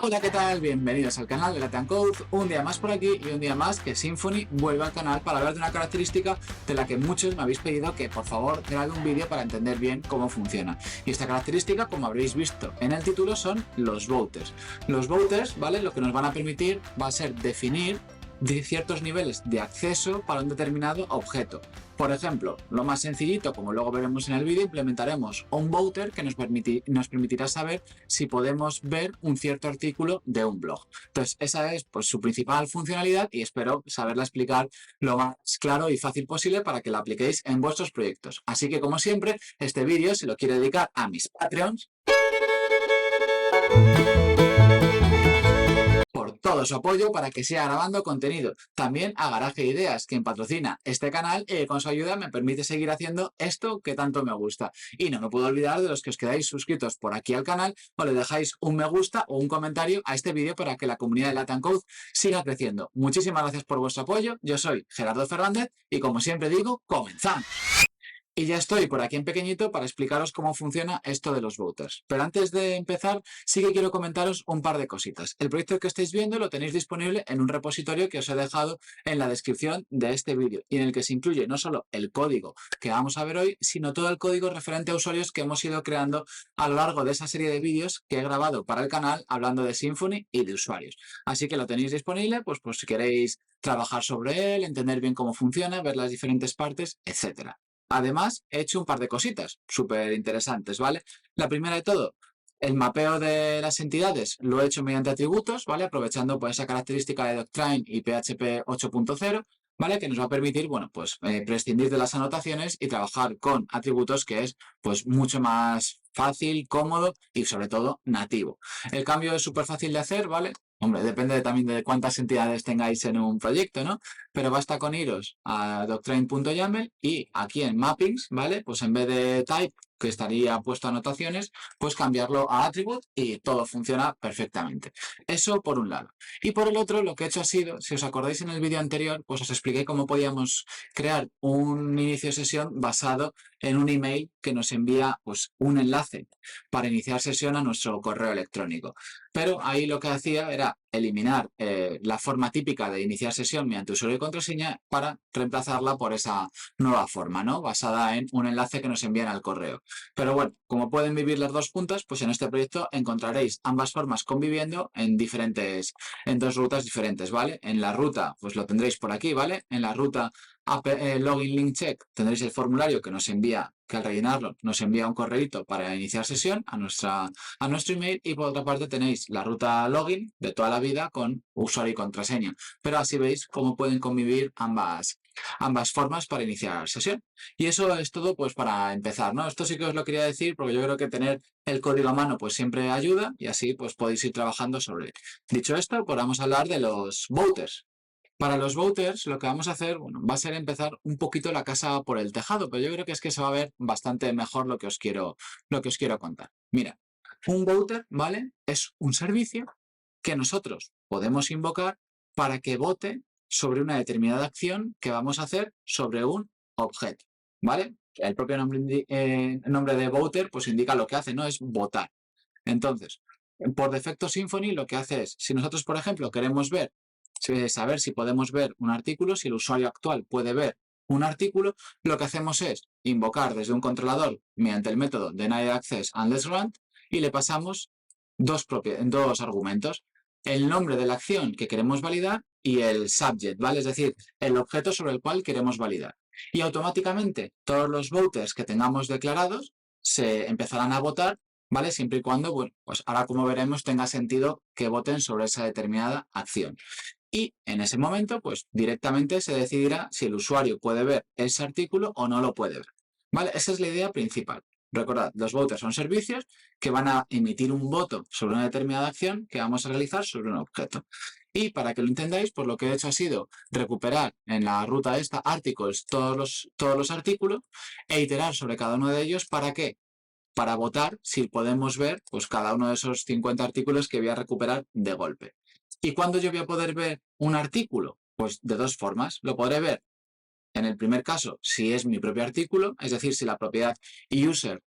Hola, ¿qué tal? Bienvenidos al canal de Latin Code, un día más por aquí y un día más que Symfony vuelve al canal para hablar de una característica de la que muchos me habéis pedido que por favor grabe un vídeo para entender bien cómo funciona. Y esta característica, como habréis visto en el título, son los booters. Los booters, ¿vale? Lo que nos van a permitir va a ser definir ciertos niveles de acceso para un determinado objeto. Por ejemplo, lo más sencillito, como luego veremos en el vídeo, implementaremos un bootер que nos permitirá saber si podemos ver un cierto artículo de un blog. Entonces, esa es pues, su principal funcionalidad y espero saberla explicar lo más claro y fácil posible para que la apliquéis en vuestros proyectos. Así que, como siempre, este vídeo se lo quiero dedicar a mis Patreons por todo su apoyo para que siga grabando contenido. También a Garaje Ideas, quien patrocina este canal y con su ayuda me permite seguir haciendo esto que tanto me gusta. Y no me puedo olvidar de los que os quedáis suscritos por aquí al canal o le dejáis un me gusta o un comentario a este vídeo para que la comunidad de Latin Code siga creciendo. Muchísimas gracias por vuestro apoyo. Yo soy Gerardo Fernández y como siempre digo, comenzamos. Y ya estoy por aquí en pequeñito para explicaros cómo funciona esto de los booters. Pero antes de empezar, sí que quiero comentaros un par de cositas. El proyecto que estáis viendo lo tenéis disponible en un repositorio que os he dejado en la descripción de este vídeo y en el que se incluye no solo el código que vamos a ver hoy, sino todo el código referente a usuarios que hemos ido creando a lo largo de esa serie de vídeos que he grabado para el canal hablando de Symfony y de usuarios. Así que lo tenéis disponible, pues por si queréis trabajar sobre él, entender bien cómo funciona, ver las diferentes partes, etcétera. Además, he hecho un par de cositas súper interesantes, ¿vale? La primera de todo, el mapeo de las entidades lo he hecho mediante atributos, ¿vale? Aprovechando pues, esa característica de Doctrine y PHP 8.0, ¿vale? Que nos va a permitir, bueno, pues prescindir de las anotaciones y trabajar con atributos que es pues mucho más fácil, cómodo y sobre todo nativo. El cambio es súper fácil de hacer, ¿vale? Hombre, depende también de cuántas entidades tengáis en un proyecto, ¿no? Pero basta con iros a doctrine.yaml y aquí en mappings, ¿vale? Pues en vez de type, que estaría puesto a anotaciones, pues cambiarlo a attribute y todo funciona perfectamente. Eso por un lado. Y por el otro, lo que he hecho ha sido, si os acordáis en el vídeo anterior, pues os expliqué cómo podíamos crear un inicio de sesión basado en un email que nos envía pues un enlace para iniciar sesión a nuestro correo electrónico. Pero ahí lo que hacía era eliminar la forma típica de iniciar sesión mediante usuario y contraseña para reemplazarla por esa nueva forma, ¿no? Basada en un enlace que nos envían al correo. Pero bueno, como pueden vivir las dos puntas, pues en este proyecto encontraréis ambas formas conviviendo en dos rutas diferentes, ¿vale? En la ruta, pues lo tendréis por aquí, ¿vale? En la ruta login link check tendréis el formulario que nos envía, que al rellenarlo nos envía un correíto para iniciar sesión a nuestro email y por otra parte tenéis la ruta login de toda la vida con usuario y contraseña. Pero así veis cómo pueden convivir ambas formas para iniciar sesión. Y eso es todo pues para empezar, ¿no? Esto sí que os lo quería decir porque yo creo que tener el código a mano pues siempre ayuda y así pues podéis ir trabajando sobre él. Dicho esto, pues vamos a hablar de los booters. Para los booters lo que vamos a hacer, bueno, va a ser empezar un poquito la casa por el tejado, pero yo creo que es que se va a ver bastante mejor lo que os quiero contar. Mira, un booter, ¿vale? Es un servicio que nosotros podemos invocar para que vote sobre una determinada acción que vamos a hacer sobre un objeto, ¿vale? El propio nombre de voter pues indica lo que hace, ¿no? Es votar. Entonces, por defecto Symfony lo que hace es, si nosotros, por ejemplo, queremos saber si podemos ver un artículo, si el usuario actual puede ver un artículo, lo que hacemos es invocar desde un controlador mediante el método denied access unless grant y le pasamos dos argumentos, el nombre de la acción que queremos validar y el subject, ¿vale? Es decir, el objeto sobre el cual queremos validar. Y automáticamente todos los voters que tengamos declarados se empezarán a votar, ¿vale? Siempre y cuando, bueno, pues ahora como veremos tenga sentido que voten sobre esa determinada acción. Y en ese momento, pues directamente se decidirá si el usuario puede ver ese artículo o no lo puede ver. ¿Vale? Esa es la idea principal. Recordad, los voters son servicios que van a emitir un voto sobre una determinada acción que vamos a realizar sobre un objeto. Y para que lo entendáis, pues lo que he hecho ha sido recuperar en la ruta esta articles todos los artículos e iterar sobre cada uno de ellos. ¿Para qué? Para votar si podemos ver pues cada uno de esos 50 artículos que voy a recuperar de golpe. ¿Y cuándo yo voy a poder ver un artículo? Pues de dos formas. Lo podré ver en el primer caso si es mi propio artículo, es decir, si la propiedad user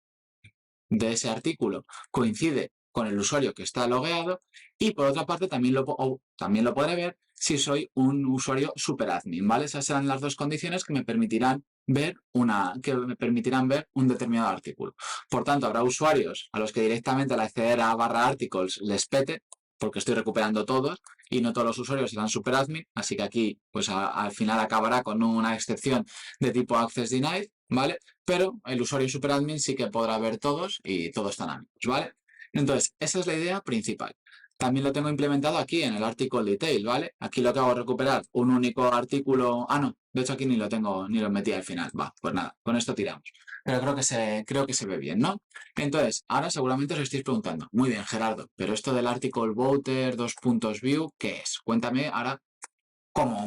de ese artículo coincide con el usuario que está logueado y por otra parte también lo podré ver si soy un usuario superadmin, ¿vale? Esas serán las dos condiciones que me permitirán ver un determinado artículo. Por tanto, habrá usuarios a los que directamente al acceder a /articles les pete, porque estoy recuperando todos, y no todos los usuarios serán superadmin, así que aquí pues al final acabará con una excepción de tipo access denied, ¿vale? Pero el usuario superadmin sí que podrá ver todos y todos están amigos, ¿vale? Entonces, esa es la idea principal. También lo tengo implementado aquí en el article detail, ¿vale? Aquí lo que hago es recuperar un único artículo. Ah, no, de hecho aquí ni lo metí al final. Va, pues nada, con esto tiramos. Pero creo que se ve bien, ¿no? Entonces, ahora seguramente os estáis preguntando, muy bien, Gerardo, pero esto del article voter, view, ¿qué es? Cuéntame ahora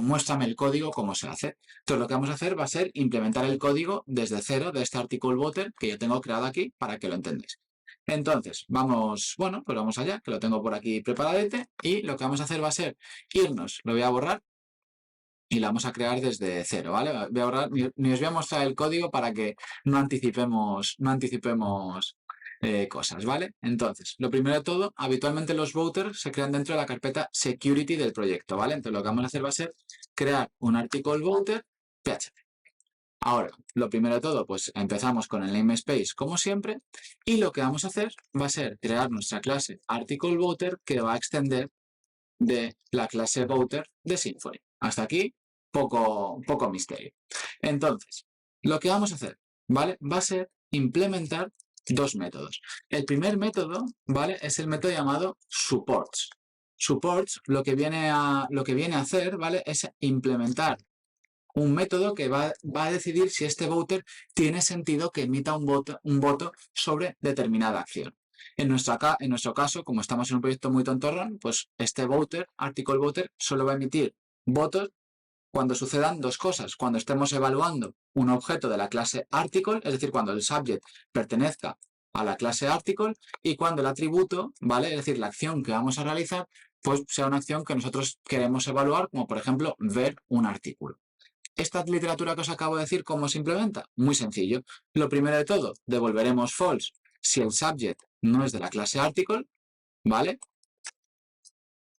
muéstrame el código, cómo se hace. Entonces, lo que vamos a hacer va a ser implementar el código desde cero de este article voter que yo tengo creado aquí para que lo entendáis. Entonces, pues vamos allá, que lo tengo por aquí preparadete, y lo que vamos a hacer va a ser irnos, lo voy a borrar y lo vamos a crear desde cero, ¿vale? Voy a borrar, ni os voy a mostrar el código para que no anticipemos cosas, ¿vale? Entonces, lo primero de todo, habitualmente los voters se crean dentro de la carpeta security del proyecto, ¿vale? Entonces, lo que vamos a hacer va a ser crear un article voter PHP. Ahora, lo primero de todo, pues empezamos con el namespace como siempre, y lo que vamos a hacer va a ser crear nuestra clase article voter que va a extender de la clase voter de Symfony. Hasta aquí, poco misterio. Entonces, lo que vamos a hacer, ¿vale? Va a ser implementar dos métodos. El primer método, ¿vale? Es el método llamado supports. Supports lo que viene a hacer, ¿vale? Es implementar un método que va a decidir si este voter tiene sentido que emita un voto sobre determinada acción. En nuestro caso, como estamos en un proyecto muy tontorrón, pues este voter, article voter, solo va a emitir votos cuando sucedan dos cosas. Cuando estemos evaluando un objeto de la clase article, es decir, cuando el subject pertenezca a la clase article, y cuando el atributo, ¿vale? Es decir, la acción que vamos a realizar, pues sea una acción que nosotros queremos evaluar, como por ejemplo ver un artículo. Esta literatura que os acabo de decir, ¿cómo se implementa? Muy sencillo. Lo primero de todo, devolveremos false si el subject no es de la clase article, ¿vale?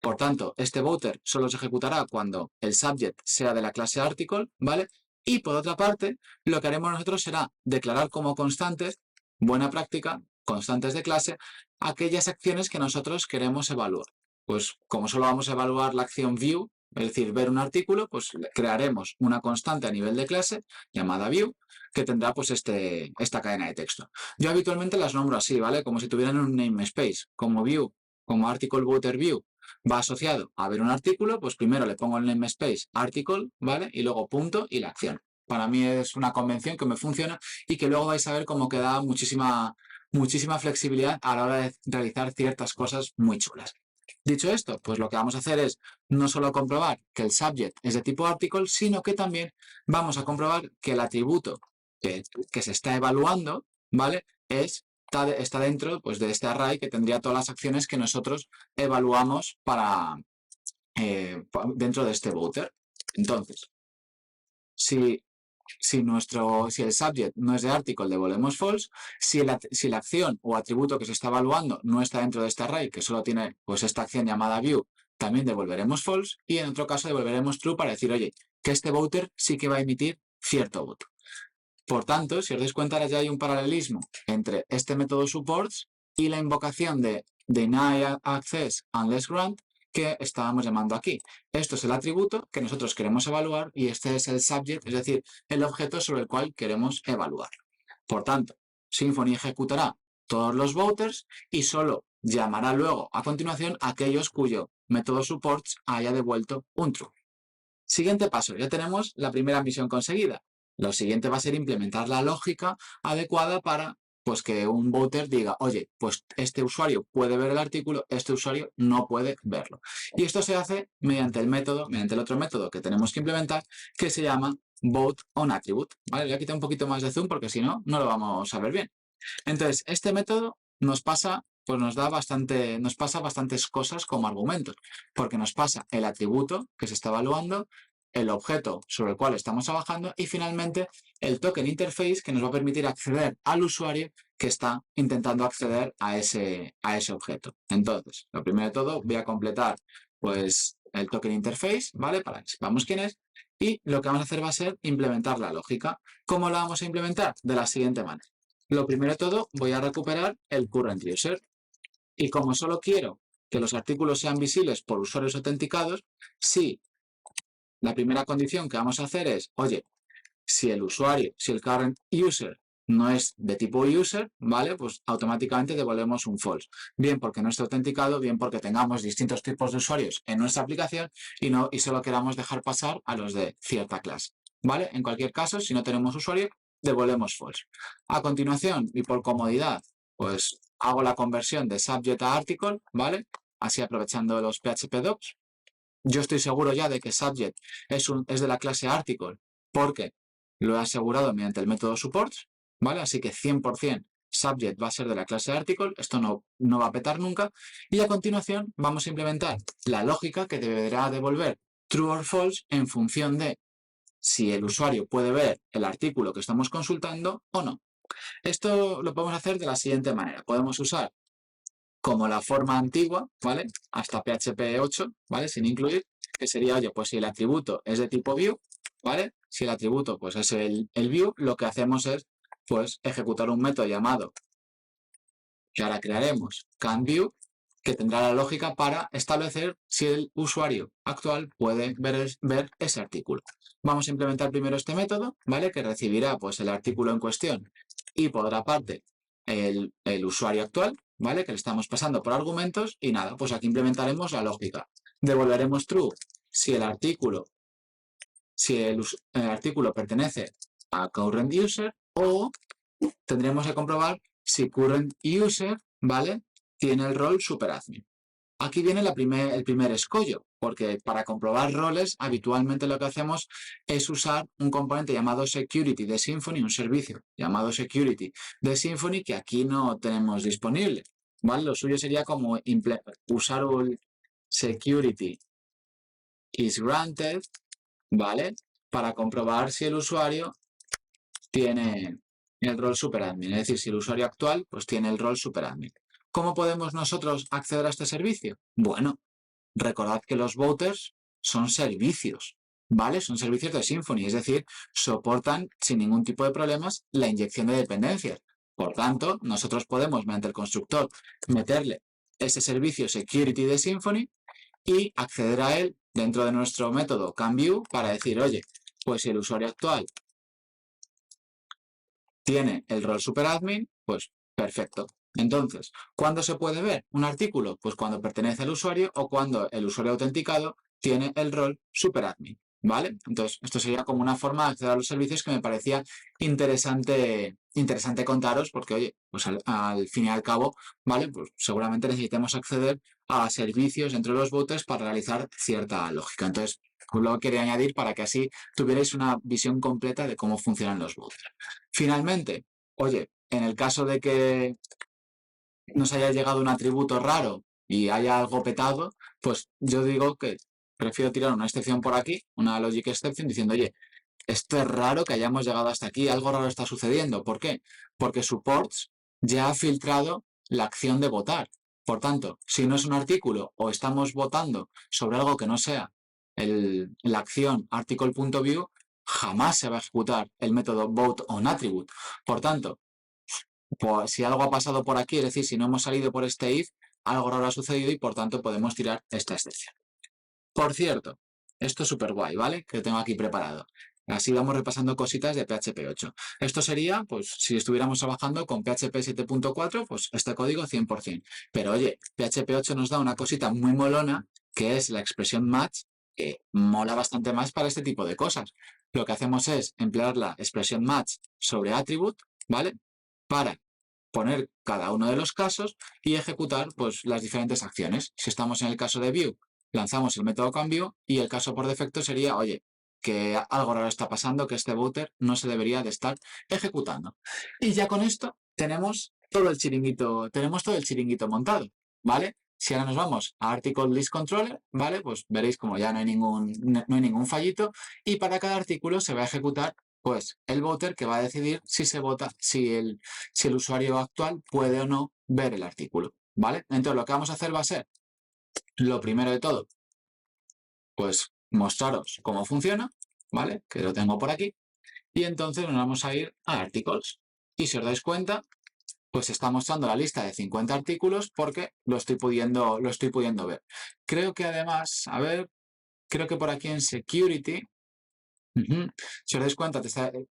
Por tanto, este voter solo se ejecutará cuando el subject sea de la clase article, ¿vale? Y por otra parte, lo que haremos nosotros será declarar como constantes, buena práctica, constantes de clase, aquellas acciones que nosotros queremos evaluar. Pues como solo vamos a evaluar la acción view, es decir, ver un artículo, pues crearemos una constante a nivel de clase llamada view, que tendrá pues esta cadena de texto. Yo habitualmente las nombro así, ¿vale? Como si tuvieran un namespace, como view, como article voter view, va asociado a ver un artículo, pues primero le pongo el namespace article, ¿vale? Y luego punto y la acción. Para mí es una convención que me funciona y que luego vais a ver cómo queda muchísima flexibilidad a la hora de realizar ciertas cosas muy chulas. Dicho esto, pues lo que vamos a hacer es no solo comprobar que el subject es de tipo article, sino que también vamos a comprobar que el atributo que se está evaluando, ¿vale? Está dentro pues, de este array que tendría todas las acciones que nosotros evaluamos dentro de este voter. Entonces, si el subject no es de article, devolvemos false. Si la acción o atributo que se está evaluando no está dentro de este array, que solo tiene pues, esta acción llamada view, también devolveremos false. Y en otro caso devolveremos true para decir, oye, que este voter sí que va a emitir cierto voto. Por tanto, si os dais cuenta, ahora ya hay un paralelismo entre este método supports y la invocación de deny access unless grant que estábamos llamando aquí. Esto es el atributo que nosotros queremos evaluar y este es el subject, es decir, el objeto sobre el cual queremos evaluar. Por tanto, Symfony ejecutará todos los voters y solo llamará luego a continuación a aquellos cuyo método supports haya devuelto un true. Siguiente paso, ya tenemos la primera misión conseguida. Lo siguiente va a ser implementar la lógica adecuada para pues, que un voter diga, oye, pues este usuario puede ver el artículo, este usuario no puede verlo. Y esto se hace mediante el otro método que tenemos que implementar, que se llama voteOnAttribute. ¿Vale? Voy a quitar un poquito más de zoom porque si no, no lo vamos a ver bien. Entonces, este método nos pasa bastantes cosas como argumentos, porque nos pasa el atributo que se está evaluando, el objeto sobre el cual estamos trabajando y finalmente el token interface que nos va a permitir acceder al usuario que está intentando acceder a ese objeto. Entonces, lo primero de todo, voy a completar pues el token interface, ¿vale? Para que sepamos quién es. Y lo que vamos a hacer va a ser implementar la lógica. ¿Cómo la vamos a implementar? De la siguiente manera. Lo primero de todo, voy a recuperar el current user. Y como solo quiero que los artículos sean visibles por usuarios autenticados, si la primera condición que vamos a hacer es, oye, si el current user no es de tipo user, ¿vale? Pues automáticamente devolvemos un false. Bien porque no esté autenticado, bien porque tengamos distintos tipos de usuarios en nuestra aplicación y solo queramos dejar pasar a los de cierta clase, ¿vale? En cualquier caso, si no tenemos usuario, devolvemos false. A continuación, y por comodidad, pues hago la conversión de subject a article, ¿vale? Así aprovechando los PHP docs. Yo estoy seguro ya de que subject es de la clase article porque lo he asegurado mediante el método supports, ¿vale? Así que 100% subject va a ser de la clase article, esto no va a petar nunca. Y a continuación vamos a implementar la lógica que deberá devolver true or false en función de si el usuario puede ver el artículo que estamos consultando o no. Esto lo podemos hacer de la siguiente manera. Podemos usar como la forma antigua, ¿vale? Hasta PHP 8, ¿vale? Sin incluir, que sería, oye, pues si el atributo es de tipo view, ¿vale? Si el atributo pues es el view, lo que hacemos es pues ejecutar un método llamado, que ahora crearemos, canView, que tendrá la lógica para establecer si el usuario actual puede ver ese artículo. Vamos a implementar primero este método, ¿vale? Que recibirá pues el artículo en cuestión y por otra parte el usuario actual, ¿vale? Que le estamos pasando por argumentos y nada, pues aquí implementaremos la lógica. Devolveremos true si el artículo pertenece a current user o tendremos que comprobar si current user, ¿vale? Tiene el rol superadmin. Aquí viene el primer escollo, porque para comprobar roles habitualmente lo que hacemos es usar un componente llamado security de Symfony, un servicio llamado security de Symfony que aquí no tenemos disponible, ¿vale? Lo suyo sería como usar un security is granted, ¿vale? Para comprobar si el usuario tiene el rol superadmin, es decir, si el usuario actual pues tiene el rol superadmin. ¿Cómo podemos nosotros acceder a este servicio? Bueno, recordad que los voters son servicios, ¿vale? Son servicios de Symfony, es decir, soportan sin ningún tipo de problemas la inyección de dependencias. Por tanto, nosotros podemos, mediante el constructor, meterle ese servicio security de Symfony y acceder a él dentro de nuestro método canView para decir, oye, pues si el usuario actual tiene el rol superadmin, pues perfecto. Entonces, ¿cuándo se puede ver un artículo? Pues cuando pertenece al usuario o cuando el usuario autenticado tiene el rol superadmin, ¿vale? Entonces, esto sería como una forma de acceder a los servicios que me parecía interesante contaros porque, oye, pues al fin y al cabo, ¿vale? Pues seguramente necesitemos acceder a servicios dentro de los voters para realizar cierta lógica. Entonces, pues lo quería añadir para que así tuvierais una visión completa de cómo funcionan los voters. Finalmente, oye, en el caso de que nos haya llegado un atributo raro y haya algo petado, pues yo digo que prefiero tirar una excepción por aquí, una logic exception, diciendo, oye, esto es raro que hayamos llegado hasta aquí, algo raro está sucediendo. ¿Por qué? Porque supports ya ha filtrado la acción de votar. Por tanto, si no es un artículo o estamos votando sobre algo que no sea la acción article.view, jamás se va a ejecutar el método voteOnAttribute. Por tanto, pues, si algo ha pasado por aquí, es decir, si no hemos salido por este if, algo raro ha sucedido y por tanto podemos tirar esta excepción. Por cierto, esto es súper guay, ¿vale? Que tengo aquí preparado. Así vamos repasando cositas de PHP 8. Esto sería, pues, si estuviéramos trabajando con PHP 7.4, pues este código 100%. Pero oye, PHP 8 nos da una cosita muy molona, que es la expresión match, que mola bastante más para este tipo de cosas. Lo que hacemos es emplear la expresión match sobre attribute, ¿vale? Para poner cada uno de los casos y ejecutar, pues, las diferentes acciones. Si estamos en el caso de view, lanzamos el método cambio y el caso por defecto sería, oye, que algo raro está pasando, que este voter no se debería de estar ejecutando. Y ya con esto tenemos todo el chiringuito montado, ¿vale? Si ahora nos vamos a Article List Controller, ¿vale? Pues veréis como ya no hay ningún fallito y para cada artículo se va a ejecutar pues el voter que va a decidir si se vota, si el usuario actual puede o no ver el artículo, ¿vale? Entonces lo que vamos a hacer va a ser, lo primero de todo, pues mostraros cómo funciona, ¿vale? Que lo tengo por aquí. Y entonces nos vamos a ir a Articles. Y si os dais cuenta, pues está mostrando la lista de 50 artículos porque lo estoy pudiendo ver. Creo que además, a ver, creo que por aquí en Security, si os dais cuenta,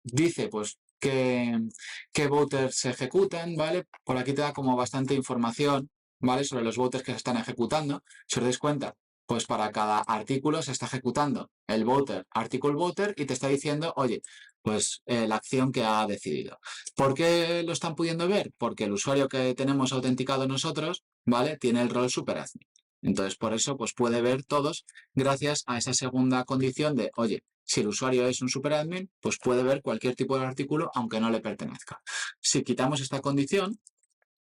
dice pues qué voters se ejecutan, ¿vale? Por aquí te da como bastante información, ¿vale? Sobre los voters que se están ejecutando. Si os dais cuenta, pues para cada artículo se está ejecutando el voter, article voter, y te está diciendo, oye, pues la acción que ha decidido. ¿Por qué lo están pudiendo ver? Porque el usuario que tenemos autenticado nosotros, ¿vale? Tiene el rol superadmin. Entonces, por eso, pues puede ver todos gracias a esa segunda condición de, oye, si el usuario es un superadmin, pues puede ver cualquier tipo de artículo aunque no le pertenezca. Si quitamos esta condición,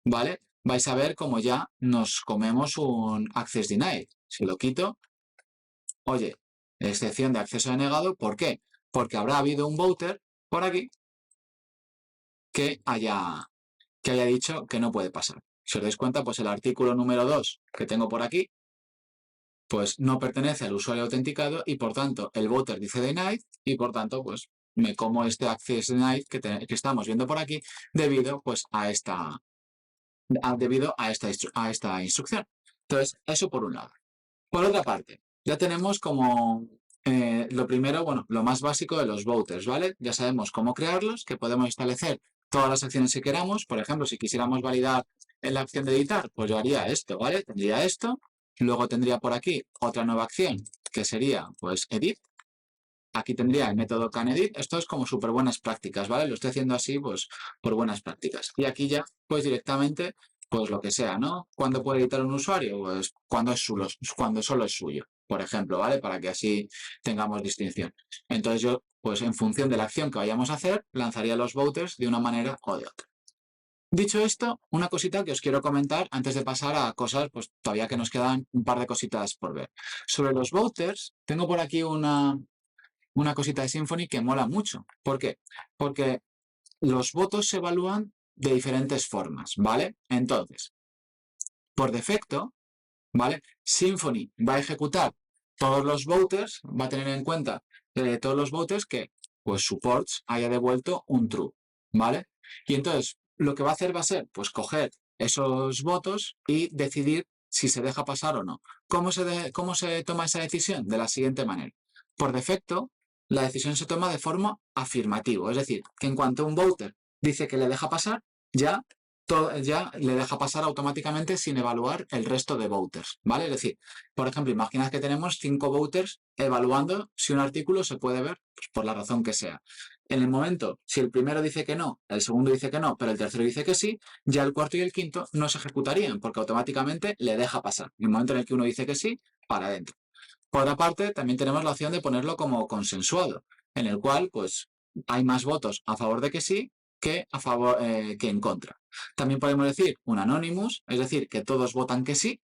¿vale? Vais a ver cómo ya nos comemos un access denied. Si lo quito, oye, excepción de acceso denegado, ¿por qué? Porque habrá habido un voter por aquí que haya dicho que no puede pasar. Si os dais cuenta, pues el artículo número 2 que tengo por aquí, pues no pertenece al usuario autenticado y por tanto el voter dice denied y por tanto pues me como este access denied que estamos viendo por aquí debido pues a esta instrucción. Entonces, eso por un lado. Por otra parte, ya tenemos como lo primero, bueno, lo más básico de los voters, ¿vale? Ya sabemos cómo crearlos, que podemos establecer todas las acciones que queramos. Por ejemplo, si quisiéramos validar en la acción de editar, pues yo haría esto, ¿vale? Tendría esto. Luego tendría por aquí otra nueva acción, que sería, pues, edit. Aquí tendría el método canEdit. Esto es como súper buenas prácticas, ¿vale? Lo estoy haciendo así, pues, por buenas prácticas. Y aquí ya, pues, directamente, pues, lo que sea, ¿no? ¿Cuándo puede editar un usuario? Pues, cuando solo es suyo, por ejemplo, ¿vale? Para que así tengamos distinción. Entonces yo, pues, en función de la acción que vayamos a hacer, lanzaría los voters de una manera o de otra. Dicho esto, una cosita que os quiero comentar antes de pasar a cosas, pues todavía que nos quedan un par de cositas por ver. Sobre los voters, tengo por aquí una cosita de Symfony que mola mucho. ¿Por qué? Porque los votos se evalúan de diferentes formas, ¿vale? Entonces, por defecto, ¿vale? Symfony va a ejecutar todos los voters, va a tener en cuenta todos los voters que, pues, supports haya devuelto un true, ¿vale? Y entonces, lo que va a hacer va a ser, pues, coger esos votos y decidir si se deja pasar o no. ¿Cómo se toma esa decisión? De la siguiente manera. Por defecto, la decisión se toma de forma afirmativa, es decir, que en cuanto un voter dice que le deja pasar, ya le deja pasar automáticamente sin evaluar el resto de voters, ¿vale? Es decir, por ejemplo, imaginad que tenemos 5 voters evaluando si un artículo se puede ver, pues, por la razón que sea. En el momento, si el primero dice que no, el segundo dice que no, pero el tercero dice que sí, ya el cuarto y el quinto no se ejecutarían porque automáticamente le deja pasar. En el momento en el que uno dice que sí, para adentro. Por otra parte, también tenemos la opción de ponerlo como consensuado, en el cual pues hay más votos a favor de que sí que en contra. También podemos decir un anonymous, es decir, que todos votan que sí.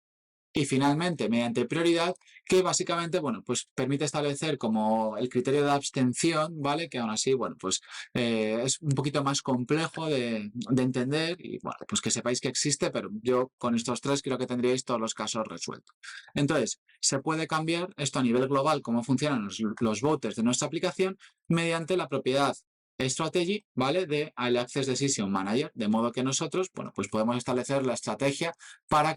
Y finalmente, mediante prioridad, que básicamente, bueno, pues permite establecer como el criterio de abstención, ¿vale? Que aún así, bueno, pues es un poquito más complejo de entender y, bueno, pues que sepáis que existe, pero yo con estos tres creo que tendríais todos los casos resueltos. Entonces, se puede cambiar esto a nivel global, cómo funcionan los voters de nuestra aplicación, mediante la propiedad strategy, ¿vale? De Access Decision Manager, de modo que nosotros, bueno, pues podemos establecer la estrategia para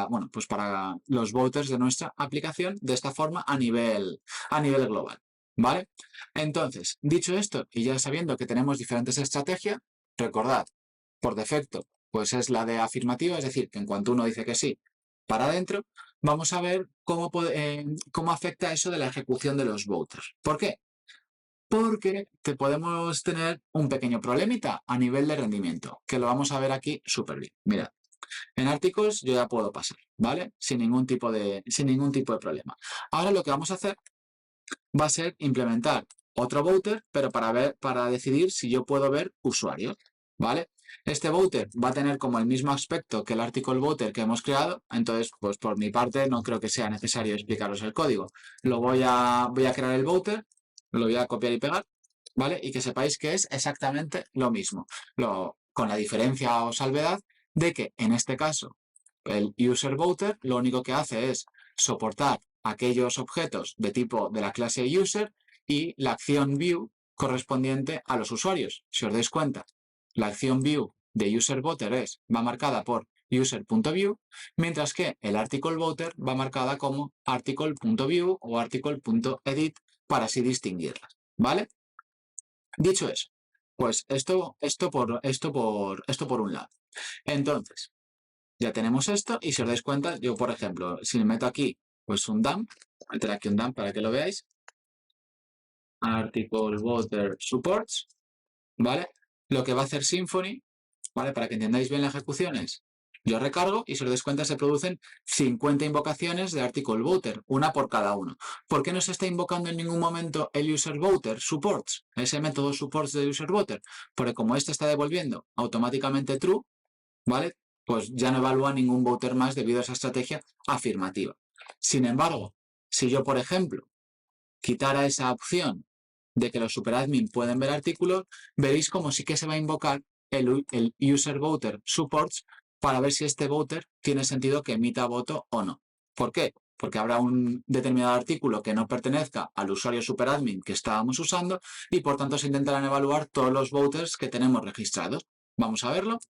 bueno, pues para los voters de nuestra aplicación de esta forma a nivel global, ¿vale? Entonces, dicho esto y ya sabiendo que tenemos diferentes estrategias, recordad, por defecto, pues es la de afirmativa, es decir, que en cuanto uno dice que sí, para adentro, vamos a ver cómo afecta eso de la ejecución de los voters. ¿Por qué? Porque podemos tener un pequeño problemita a nivel de rendimiento, que lo vamos a ver aquí súper bien. Mirad, en Articles yo ya puedo pasar, ¿vale? Sin ningún tipo de problema. Ahora lo que vamos a hacer va a ser implementar otro voter, pero para decidir si yo puedo ver usuarios, ¿vale? Este voter va a tener como el mismo aspecto que el article voter que hemos creado, entonces pues por mi parte no creo que sea necesario explicaros el código. Voy a crear el voter, lo voy a copiar y pegar, ¿vale? Y que sepáis que es exactamente lo mismo, con la diferencia o salvedad de que en este caso el user voter lo único que hace es soportar aquellos objetos de tipo de la clase user y la acción view correspondiente a los usuarios. Si os dais cuenta, la acción view de user-voter va marcada por user.view, mientras que el article-voter va marcada como article.view o article.edit para así distinguirlas, ¿vale? Dicho eso, pues esto por un lado. Entonces, ya tenemos esto y si os dais cuenta, yo por ejemplo, si le meto aquí pues un dump, meter aquí un dump para que lo veáis, article voter supports, ¿vale? Lo que va a hacer Symfony, ¿vale? Para que entendáis bien la ejecución es, yo recargo y si os dais cuenta se producen 50 invocaciones de article voter, una por cada uno. ¿Por qué no se está invocando en ningún momento el user voter supports, ese método supports de user voter? Porque como este está devolviendo automáticamente true, ¿vale? Pues ya no evalúa ningún voter más debido a esa estrategia afirmativa. Sin embargo, si yo, por ejemplo, quitara esa opción de que los superadmin pueden ver artículos, veréis como sí que se va a invocar el user voter supports para ver si este voter tiene sentido que emita voto o no. ¿Por qué? Porque habrá un determinado artículo que no pertenezca al usuario superadmin que estábamos usando y por tanto se intentarán evaluar todos los voters que tenemos registrados. Vamos a verlo.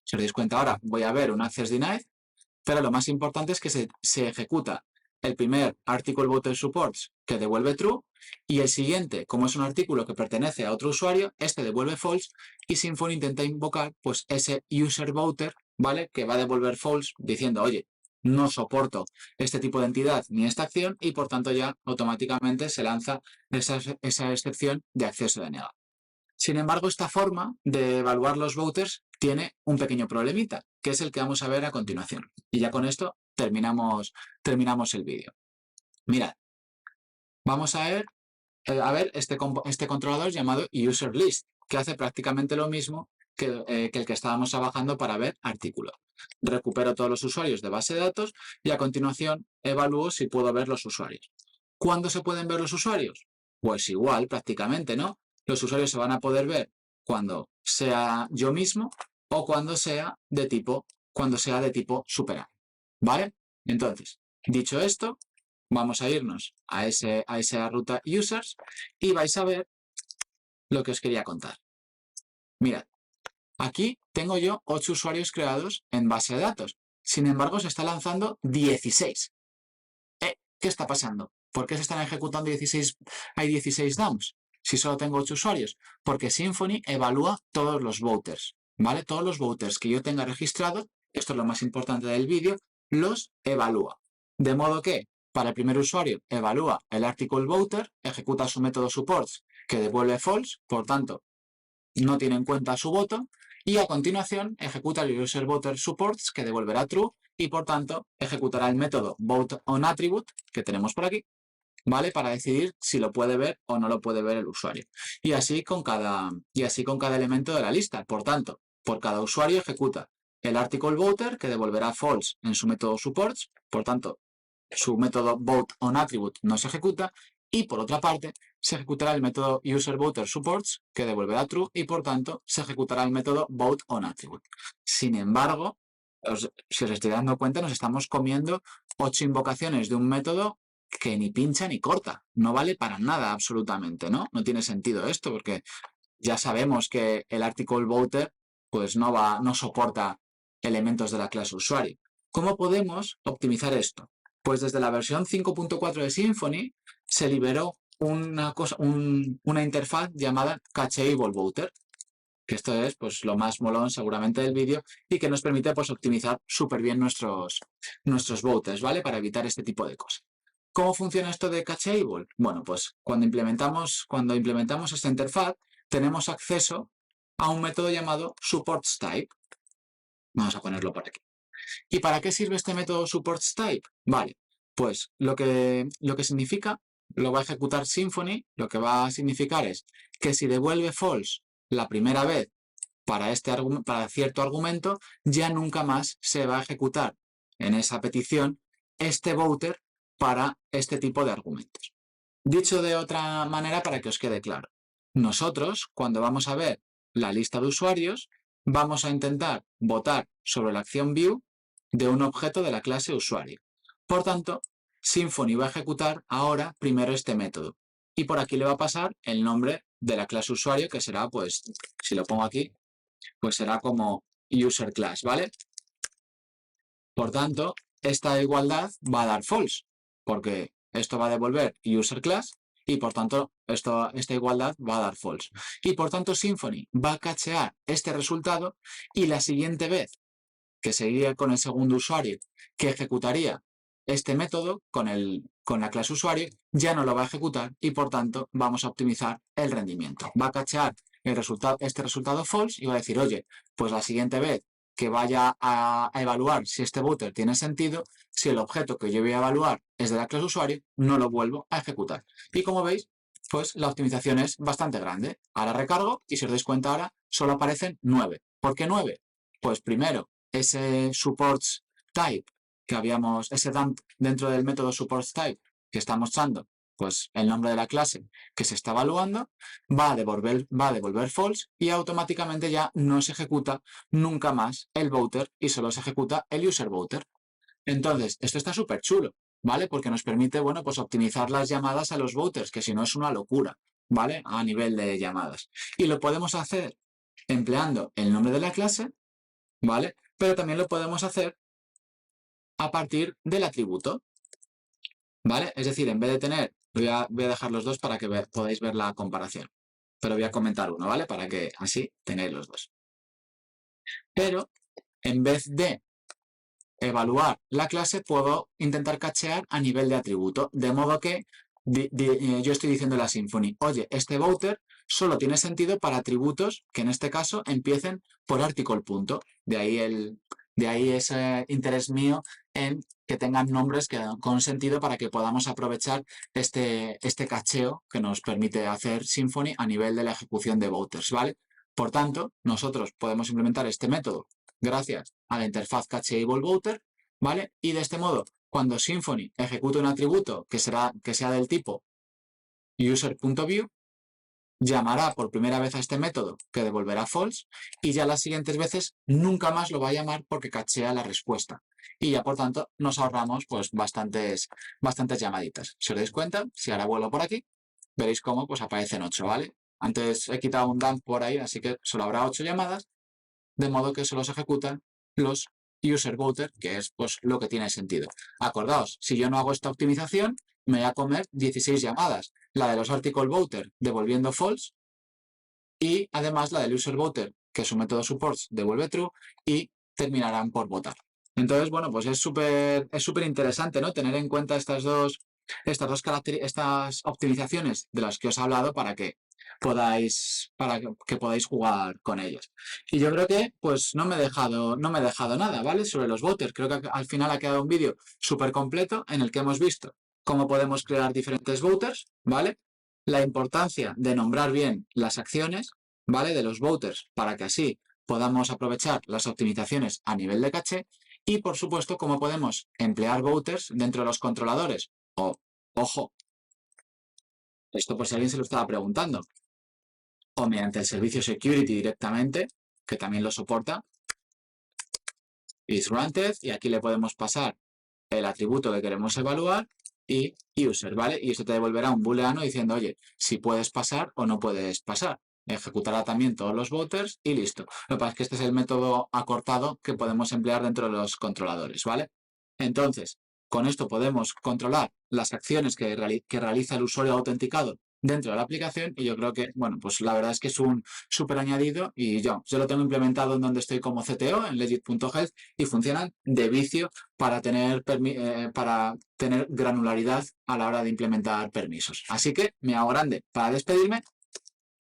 Si os dais cuenta ahora, voy a ver un access denied, pero lo más importante es que se ejecuta el primer article voter supports que devuelve true y el siguiente, como es un artículo que pertenece a otro usuario, este devuelve false y Symfony intenta invocar pues ese user voter, ¿vale? Que va a devolver false diciendo, oye, no soporto este tipo de entidad ni esta acción y por tanto ya automáticamente se lanza esa excepción de acceso denegado. Sin embargo, esta forma de evaluar los voters tiene un pequeño problemita, que es el que vamos a ver a continuación. Y ya con esto terminamos el vídeo. Mirad, vamos a ver este controlador llamado userList, que hace prácticamente lo mismo que el que estábamos trabajando para ver artículos. Recupero todos los usuarios de base de datos y a continuación evalúo si puedo ver los usuarios. ¿Cuándo se pueden ver los usuarios? Pues igual, prácticamente, ¿no? Los usuarios se van a poder ver cuando sea yo mismo o cuando sea de tipo superar, ¿vale? Entonces, dicho esto, vamos a irnos a esa ruta users y vais a ver lo que os quería contar. Mirad, aquí tengo yo 8 usuarios creados en base de datos. Sin embargo, se está lanzando 16. ¿Qué está pasando? ¿Por qué se están ejecutando 16? Hay 16 dumps si solo tengo 8 usuarios? Porque Symfony evalúa todos los voters, ¿vale? Todos los voters que yo tenga registrados, esto es lo más importante del vídeo, los evalúa. De modo que, para el primer usuario, evalúa el article voter, ejecuta su método supports que devuelve false, por tanto, no tiene en cuenta su voto, y a continuación ejecuta el user voter supports que devolverá true y por tanto ejecutará el método voteOnAttribute que tenemos por aquí, ¿vale? Para decidir si lo puede ver o no lo puede ver el usuario. Y así con cada elemento de la lista. Por tanto, por cada usuario ejecuta el article voter que devolverá false en su método supports, por tanto, su método voteOnAttribute no se ejecuta y por otra parte se ejecutará el método userVoterSupports que devolverá true y por tanto se ejecutará el método voteOnAttribute. Sin embargo, si os estoy dando cuenta, nos estamos comiendo 8 invocaciones de un método que ni pincha ni corta. No vale para nada absolutamente, ¿no? No tiene sentido esto porque ya sabemos que el article voter pues no soporta elementos de la clase usuario. ¿Cómo podemos optimizar esto? Pues desde la versión 5.4 de Symfony se liberó una interfaz llamada Cacheable Voter, que esto es pues lo más molón seguramente del vídeo y que nos permite pues optimizar súper bien nuestros voters, ¿vale? Para evitar este tipo de cosas. ¿Cómo funciona esto de Cacheable? Bueno, pues cuando implementamos esta interfaz tenemos acceso a un método llamado supportstype. Vamos a ponerlo por aquí. ¿Y para qué sirve este método supportstype? Vale, pues lo que significa, lo va a ejecutar Symfony, lo que va a significar es que si devuelve false la primera vez para cierto argumento, ya nunca más se va a ejecutar en esa petición este voter para este tipo de argumentos. Dicho de otra manera para que os quede claro, nosotros cuando vamos a ver la lista de usuarios vamos a intentar votar sobre la acción view de un objeto de la clase usuario. Por tanto, Symfony va a ejecutar ahora primero este método y por aquí le va a pasar el nombre de la clase usuario, que será, pues, si lo pongo aquí, pues será como user class, ¿vale? Por tanto, esta igualdad va a dar false, porque esto va a devolver user class y por tanto esta igualdad va a dar false. Y por tanto Symfony va a cachear este resultado y la siguiente vez que seguiría con el segundo usuario que ejecutaría este método con la clase usuario, ya no lo va a ejecutar y por tanto vamos a optimizar el rendimiento. Va a cachear este resultado false y va a decir, oye, pues la siguiente vez que vaya a evaluar si este voter tiene sentido, si el objeto que yo voy a evaluar es de la clase usuario, no lo vuelvo a ejecutar. Y como veis, pues la optimización es bastante grande. Ahora recargo y si os dais cuenta ahora solo aparecen 9. ¿Por qué 9? Pues primero, ese supports type que habíamos, ese dump dentro del método supports type que está mostrando, pues el nombre de la clase que se está evaluando, va a devolver false y automáticamente ya no se ejecuta nunca más el voter y solo se ejecuta el user voter. Entonces, esto está súper chulo, ¿vale? Porque nos permite, bueno, pues optimizar las llamadas a los voters, que si no es una locura, ¿vale? A nivel de llamadas. Y lo podemos hacer empleando el nombre de la clase, ¿vale? Pero también lo podemos hacer a partir del atributo, ¿vale? Es decir, en vez de tener, voy a dejar los dos para que podáis ver la comparación, pero voy a comentar uno, ¿vale? Para que así tengáis los dos. Pero en vez de evaluar la clase, puedo intentar cachear a nivel de atributo, de modo que yo estoy diciendo a la Symfony, oye, este voter solo tiene sentido para atributos que en este caso empiecen por article punto. De ahí ese interés mío en que tengan nombres con sentido para que podamos aprovechar este cacheo que nos permite hacer Symfony a nivel de la ejecución de voters, ¿vale? Por tanto, nosotros podemos implementar este método gracias a la interfaz cacheable voter, ¿vale? Y de este modo, cuando Symfony ejecute un atributo que sea del tipo user.view, llamará por primera vez a este método que devolverá false y ya las siguientes veces nunca más lo va a llamar porque cachea la respuesta. Y ya por tanto nos ahorramos pues bastantes llamaditas. Si os dais cuenta, si ahora vuelvo por aquí, veréis cómo pues aparecen 8, ¿vale? Antes he quitado un dump por ahí, así que solo habrá 8 llamadas, de modo que solo se ejecutan los user voter, que es pues lo que tiene sentido. Acordaos, si yo no hago esta optimización, me voy a comer 16 llamadas. La de los article voter devolviendo false y además la del user voter, que su método supports devuelve true y terminarán por votar. Entonces, bueno, pues es súper interesante, ¿no? Tener en cuenta estas optimizaciones de las que os he hablado para que podáis jugar con ellas. Y yo creo que pues no me he dejado nada, ¿vale? Sobre los voters. Creo que al final ha quedado un vídeo súper completo en el que hemos visto cómo podemos crear diferentes voters, ¿vale? La importancia de nombrar bien las acciones, ¿vale? De los voters para que así podamos aprovechar las optimizaciones a nivel de caché y, por supuesto, cómo podemos emplear voters dentro de los controladores. Ojo, esto por si alguien se lo estaba preguntando. O mediante el servicio security directamente, que también lo soporta. Is granted, y aquí le podemos pasar el atributo que queremos evaluar y user, ¿vale? Y esto te devolverá un booleano diciendo, oye, si puedes pasar o no puedes pasar. Ejecutará también todos los voters y listo. Lo que pasa es que este es el método acortado que podemos emplear dentro de los controladores, ¿vale? Entonces, con esto podemos controlar las acciones que realiza el usuario autenticado dentro de la aplicación y yo creo que, bueno, pues la verdad es que es un súper añadido y yo lo tengo implementado en donde estoy como CTO, en legit.health y funcionan de vicio para tener granularidad a la hora de implementar permisos. Así que me hago grande para despedirme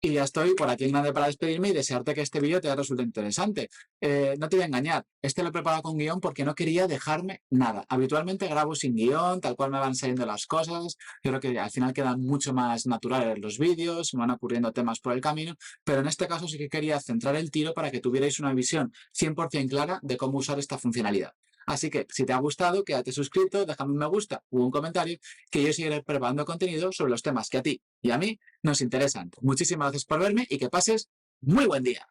Y ya estoy por aquí en grande para despedirme y desearte que este vídeo te resulte interesante. No te voy a engañar, este lo he preparado con guión porque no quería dejarme nada. Habitualmente grabo sin guión, tal cual me van saliendo las cosas. Yo creo que al final quedan mucho más naturales los vídeos, me van ocurriendo temas por el camino, pero en este caso sí que quería centrar el tiro para que tuvierais una visión 100% clara de cómo usar esta funcionalidad. Así que, si te ha gustado, quédate suscrito, déjame un me gusta o un comentario, que yo seguiré preparando contenido sobre los temas que a ti y a mí nos interesan. Muchísimas gracias por verme y que pases muy buen día.